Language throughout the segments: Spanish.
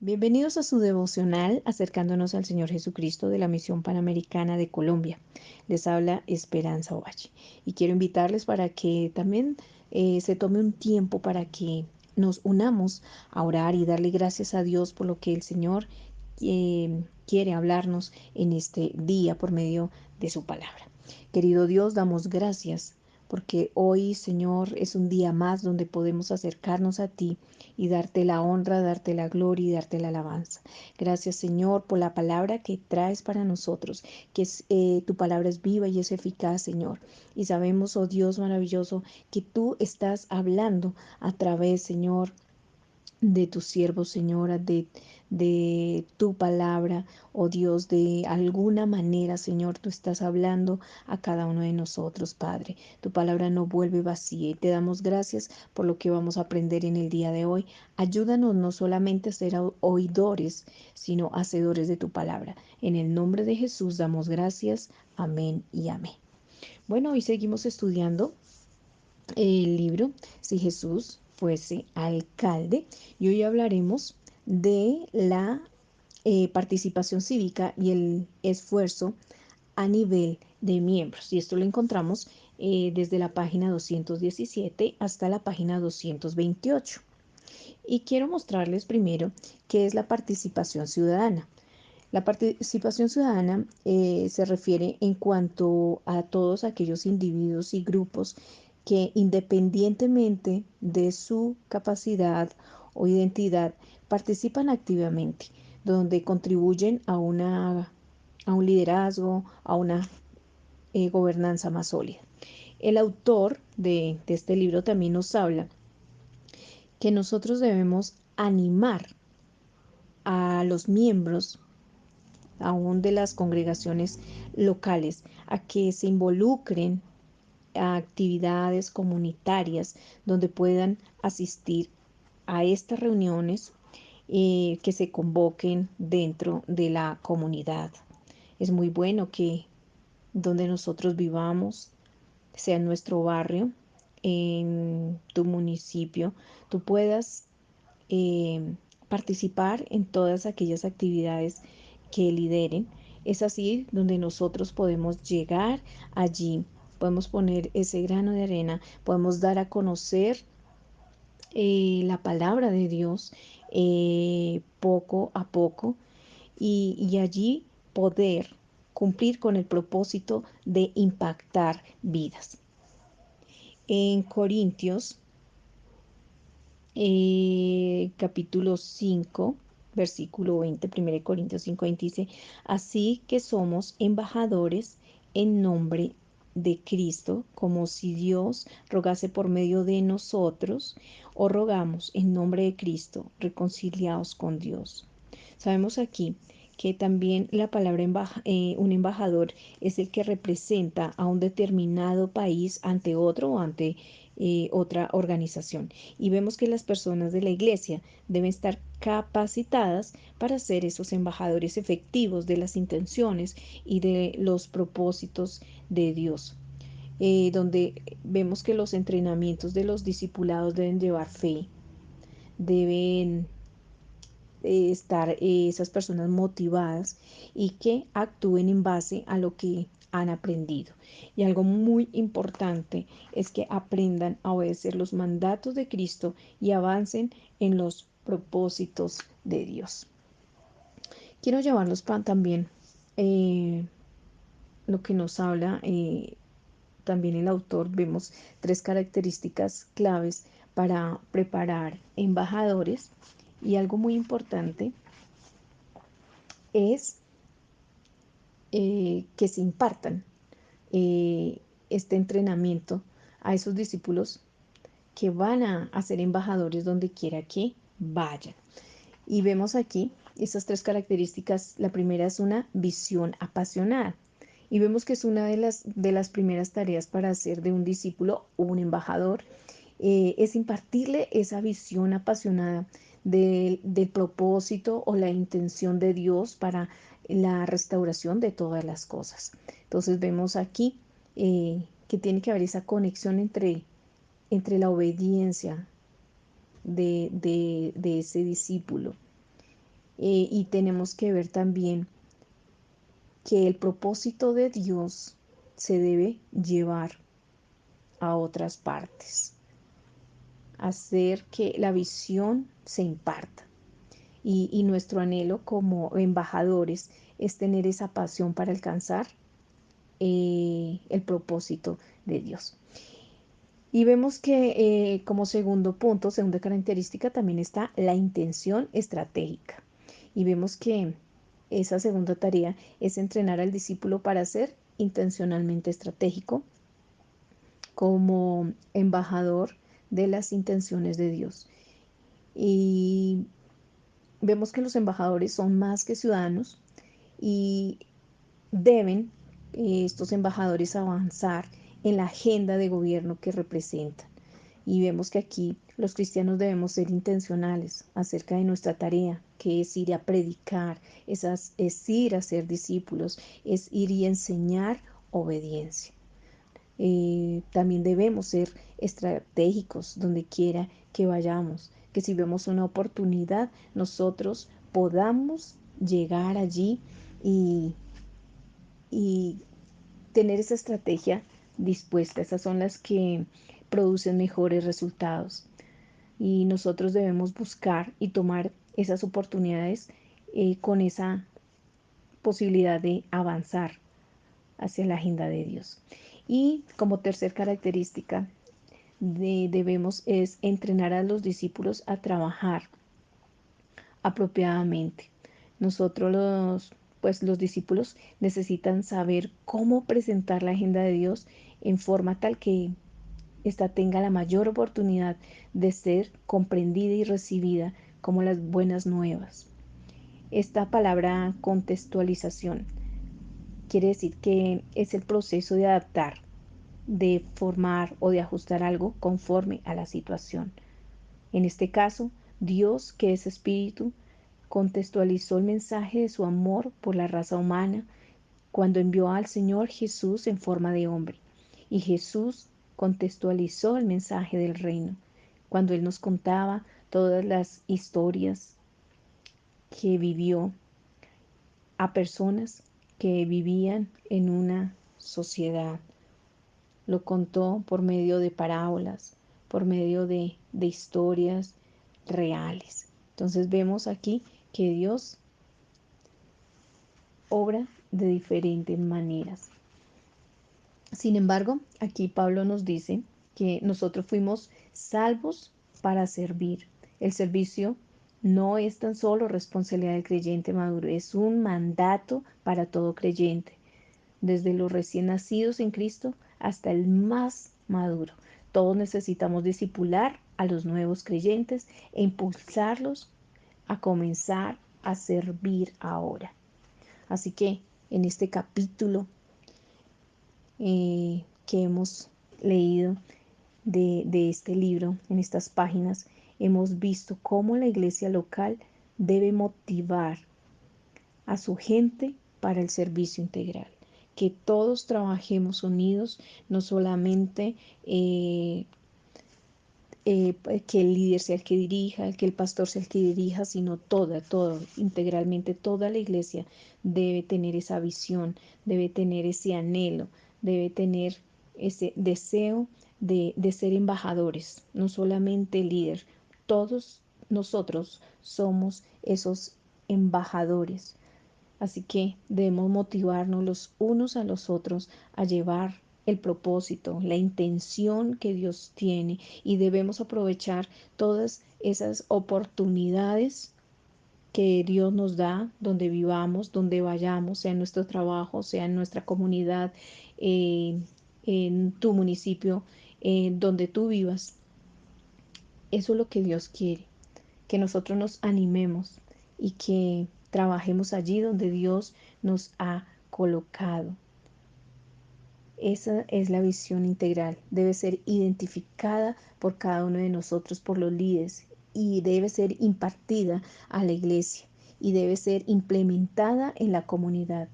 Bienvenidos a su devocional acercándonos al Señor Jesucristo de la Misión Panamericana de Colombia. Les habla Esperanza Ovalle y quiero invitarles para que también se tome un tiempo para que nos unamos a orar y darle gracias a Dios por lo que el Señor quiere hablarnos en este día por medio de su palabra. Querido Dios, damos gracias porque hoy, Señor, es un día más donde podemos acercarnos a ti y darte la honra, darte la gloria y darte la alabanza. Gracias, Señor, por la palabra que traes para nosotros, tu palabra es viva y es eficaz, Señor. Y sabemos, oh Dios maravilloso, que tú estás hablando a través, Señor, de tu siervo, Señora, de tu palabra, oh Dios, de alguna manera, Señor, tú estás hablando a cada uno de nosotros, Padre. Tu palabra no vuelve vacía y te damos gracias por lo que vamos a aprender en el día de hoy. Ayúdanos no solamente a ser oidores, sino hacedores de tu palabra. En el nombre de Jesús damos gracias. Amén y amén. Bueno, hoy seguimos estudiando el libro Si Jesús fuese alcalde y hoy hablaremos de la participación cívica y el esfuerzo a nivel de miembros. Y esto lo encontramos desde la página 217 hasta la página 228. Y quiero mostrarles primero qué es la participación ciudadana. La participación ciudadana se refiere en cuanto a todos aquellos individuos y grupos que independientemente de su capacidad o identidad participan activamente, donde contribuyen a un liderazgo, a una gobernanza más sólida. El autor de este libro también nos habla que nosotros debemos animar a los miembros aún de las congregaciones locales a que se involucren a actividades comunitarias donde puedan asistir a estas reuniones que se convoquen dentro de la comunidad. Es muy bueno que donde nosotros vivamos, sea en nuestro barrio, en tu municipio, tú puedas eh, participar en todas aquellas actividades que lideren. Es así donde nosotros podemos llegar allí, podemos poner ese grano de arena, podemos dar a conocer la palabra de Dios poco a poco y allí poder cumplir con el propósito de impactar vidas. En Corintios capítulo 5, versículo 20, 1 Corintios 5, 20 dice, así que somos embajadores en nombre de Cristo, como si Dios rogase por medio de nosotros, o rogamos en nombre de Cristo, reconciliados con Dios. Sabemos aquí que también la palabra un embajador es el que representa a un determinado país ante otro o ante otra organización. Y vemos que las personas de la iglesia deben estar capacitadas para ser esos embajadores efectivos de las intenciones y de los propósitos de Dios. Donde vemos que los entrenamientos de los discipulados deben llevar fe, deben estar esas personas motivadas y que actúen en base a lo que han aprendido. Y algo muy importante es que aprendan a obedecer los mandatos de Cristo y avancen en los propósitos de Dios. Quiero llevarlos para también lo que nos habla también el autor. Vemos 3 características claves para preparar embajadores y algo muy importante es que se impartan este entrenamiento a esos discípulos que van a ser embajadores donde quiera que vayan. Y vemos aquí esas 3 características. La primera es una visión apasionada. Y vemos que es una de las primeras tareas para hacer de un discípulo o un embajador, es impartirle esa visión apasionada del propósito o la intención de Dios para la restauración de todas las cosas. Entonces vemos aquí que tiene que haber esa conexión entre la obediencia de ese discípulo Y tenemos que ver también que el propósito de Dios se debe llevar a otras partes, hacer que la visión se imparta. Y nuestro anhelo como embajadores es tener esa pasión para alcanzar el propósito de Dios. Y vemos que como segundo punto, segunda característica, también está la intención estratégica. Y vemos que esa segunda tarea es entrenar al discípulo para ser intencionalmente estratégico como embajador de las intenciones de Dios. Y vemos que los embajadores son más que ciudadanos y deben estos embajadores avanzar en la agenda de gobierno que representan. Y vemos que aquí los cristianos debemos ser intencionales acerca de nuestra tarea, que es ir a predicar, es ir a ser discípulos, es ir y enseñar obediencia. También debemos ser estratégicos donde quiera que vayamos, que si vemos una oportunidad, nosotros podamos llegar allí y, y tener esa estrategia dispuesta. Esas son las que producen mejores resultados. Y nosotros debemos buscar y tomar esas oportunidades con esa posibilidad de avanzar hacia la agenda de Dios. Y como tercer característica, debemos es entrenar a los discípulos a trabajar apropiadamente. Nosotros los discípulos necesitan saber cómo presentar la agenda de Dios en forma tal que ésta tenga la mayor oportunidad de ser comprendida y recibida como las buenas nuevas. Esta palabra contextualización quiere decir que es el proceso de adaptar, de formar o de ajustar algo conforme a la situación. En este caso, Dios, que es espíritu, contextualizó el mensaje de su amor por la raza humana cuando envió al Señor Jesús en forma de hombre. Y Jesús contextualizó el mensaje del reino cuando Él nos contaba todas las historias que vivió a personas que vivían en una sociedad. Lo contó por medio de parábolas, por medio de historias reales. Entonces vemos aquí que Dios obra de diferentes maneras. Sin embargo, aquí Pablo nos dice que nosotros fuimos salvos para servir. El servicio no es tan solo responsabilidad del creyente maduro, es un mandato para todo creyente, desde los recién nacidos en Cristo hasta el más maduro. Todos necesitamos discipular a los nuevos creyentes e impulsarlos a comenzar a servir ahora. Así que en este capítulo que hemos leído de este libro, en estas páginas, hemos visto cómo la iglesia local debe motivar a su gente para el servicio integral. Que todos trabajemos unidos, no solamente que el líder sea el que dirija, que el pastor sea el que dirija, sino integralmente toda la iglesia debe tener esa visión, debe tener ese anhelo, debe tener ese deseo de ser embajadores, no solamente el líder, todos nosotros somos esos embajadores. Así que debemos motivarnos los unos a los otros a llevar el propósito, la intención que Dios tiene y debemos aprovechar todas esas oportunidades que Dios nos da donde vivamos, donde vayamos, sea en nuestro trabajo, sea en nuestra comunidad, en tu municipio, donde tú vivas. Eso es lo que Dios quiere, que nosotros nos animemos y que trabajemos allí donde Dios nos ha colocado. Esa es la visión integral. Debe ser identificada por cada uno de nosotros, por los líderes, y debe ser impartida a la iglesia y debe ser implementada en la comunidad.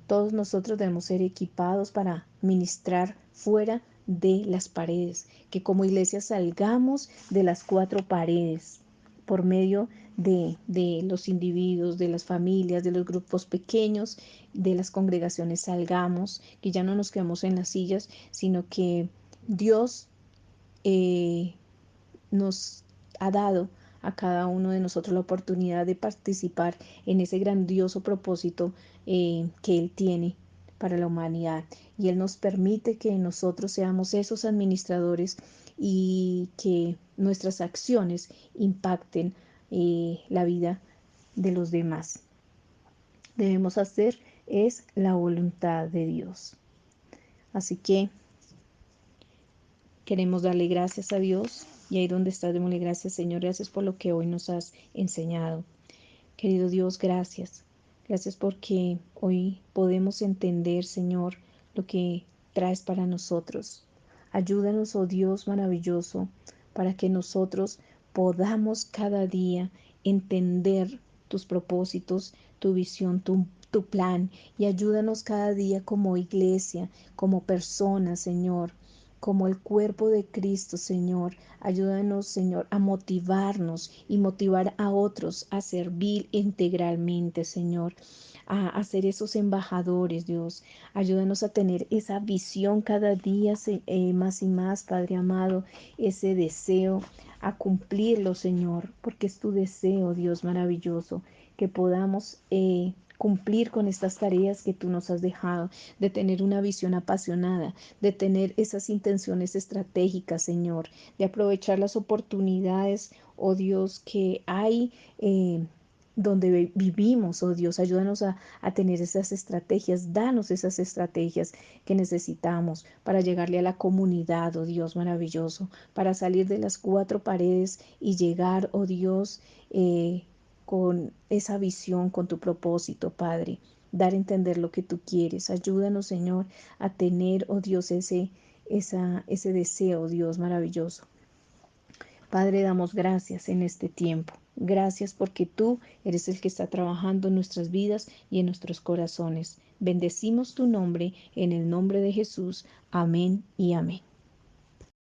Todos nosotros debemos ser equipados para ministrar fuera de las paredes, que como iglesia salgamos de las cuatro paredes por medio de los individuos, de las familias, de los grupos pequeños, de las congregaciones salgamos, que ya no nos quedemos en las sillas, sino que Dios nos ha dado a cada uno de nosotros la oportunidad de participar en ese grandioso propósito que Él tiene para la humanidad. Y Él nos permite que nosotros seamos esos administradores y que nuestras acciones impacten la vida de los demás. Debemos hacer es la voluntad de Dios. Así que queremos darle gracias a Dios y ahí donde estás, démosle gracias, Señor. Gracias por lo que hoy nos has enseñado. Querido Dios, gracias. Gracias porque hoy podemos entender, Señor, lo que traes para nosotros. Ayúdanos, oh Dios maravilloso, para que nosotros podamos cada día entender tus propósitos, tu visión, tu plan, y ayúdanos cada día como iglesia, como personas, Señor, como el cuerpo de Cristo, Señor. Ayúdanos, Señor, a motivarnos y motivar a otros a servir integralmente, Señor, a ser esos embajadores, Dios. Ayúdanos a tener esa visión cada día más y más, Padre amado, ese deseo a cumplirlo, Señor, porque es tu deseo, Dios maravilloso, que podamos cumplir con estas tareas que tú nos has dejado, de tener una visión apasionada, de tener esas intenciones estratégicas, Señor, de aprovechar las oportunidades, oh Dios, que hay donde vivimos, oh Dios. Ayúdanos a tener esas estrategias, danos esas estrategias que necesitamos para llegarle a la comunidad, oh Dios maravilloso, para salir de las cuatro paredes y llegar, oh Dios, con esa visión, con tu propósito, Padre. Dar a entender lo que tú quieres. Ayúdanos, Señor, a tener, oh Dios, ese deseo, Dios maravilloso. Padre, damos gracias en este tiempo. Gracias porque tú eres el que está trabajando en nuestras vidas y en nuestros corazones. Bendecimos tu nombre en el nombre de Jesús. Amén y amén.